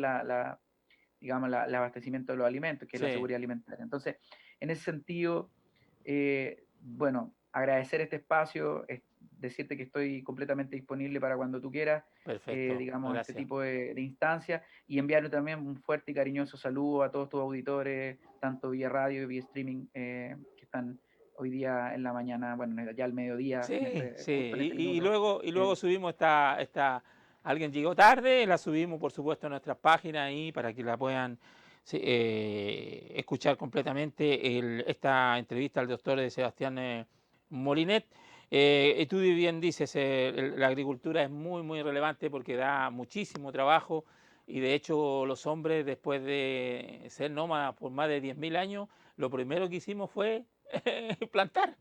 digamos, el abastecimiento de los alimentos, que es la sí, seguridad alimentaria. Entonces, en ese sentido, bueno, agradecer este espacio, decirte que estoy completamente disponible para cuando tú quieras, perfecto, digamos, este gracias. tipo de instancias, y enviarle también un fuerte y cariñoso saludo a todos tus auditores, tanto vía radio y vía streaming, que están hoy día en la mañana, bueno, ya al mediodía, Sí, sí, justo en este y minuto. luego subimos alguien llegó tarde, la subimos por supuesto a nuestras páginas ahí para que la puedan sí, escuchar completamente esta entrevista al doctor Sebastián Molinet. Y tú bien dices, la agricultura es muy, muy relevante porque da muchísimo trabajo y de hecho los hombres después de ser nómadas por más de 10.000 años, lo primero que hicimos fue plantar.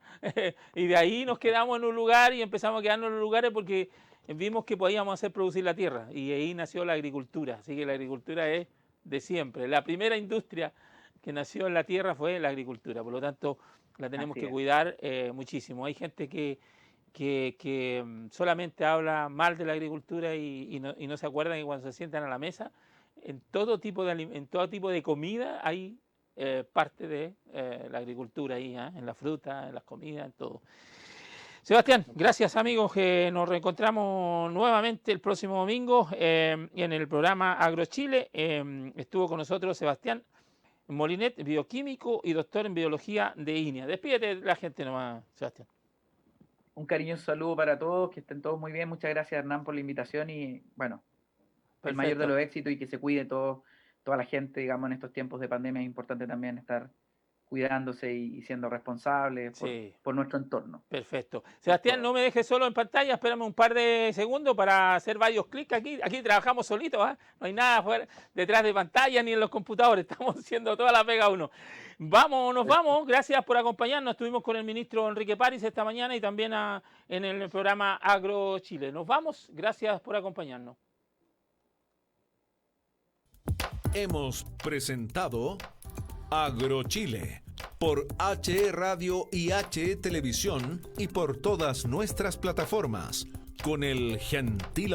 Y de ahí nos quedamos en un lugar y empezamos a quedarnos en los lugares porque vimos que podíamos hacer producir la tierra y ahí nació la agricultura. Así que la agricultura es de siempre. La primera industria que nació en la tierra fue la agricultura, por lo tanto la tenemos Así que es, cuidar muchísimo. Hay gente que solamente habla mal de la agricultura y no se acuerdan que cuando se sientan a la mesa, en todo tipo de comida hay parte de la agricultura ahí, en la fruta, en las comidas, en todo. Sebastián, gracias amigos, que nos reencontramos nuevamente el próximo domingo en el programa AgroChile. Estuvo con nosotros Sebastián Molinet, bioquímico y doctor en biología de INEA. Despídete de la gente nomás, Sebastián. un cariñoso saludo para todos, que estén todos muy bien. Muchas gracias, Hernán, por la invitación y, bueno, el mayor de Perfecto. los éxitos y que se cuide toda la gente, digamos, en estos tiempos de pandemia. Es importante también estar cuidándose y siendo responsables Sí. por nuestro entorno, Perfecto. por Sebastián, no todo. me dejes solo en pantalla, espérame un par de segundos para hacer varios clics aquí. Aquí trabajamos solitos, ¿ah? No hay nada detrás de pantalla ni en los computadores, estamos haciendo toda la pega uno. Vamos, nos vamos, gracias por acompañarnos. Estuvimos con el ministro Enrique París esta mañana y también en el programa Agro Chile. Nos vamos, gracias por acompañarnos. Hemos presentado AgroChile, por HE Radio y HE Televisión y por todas nuestras plataformas, con el gentil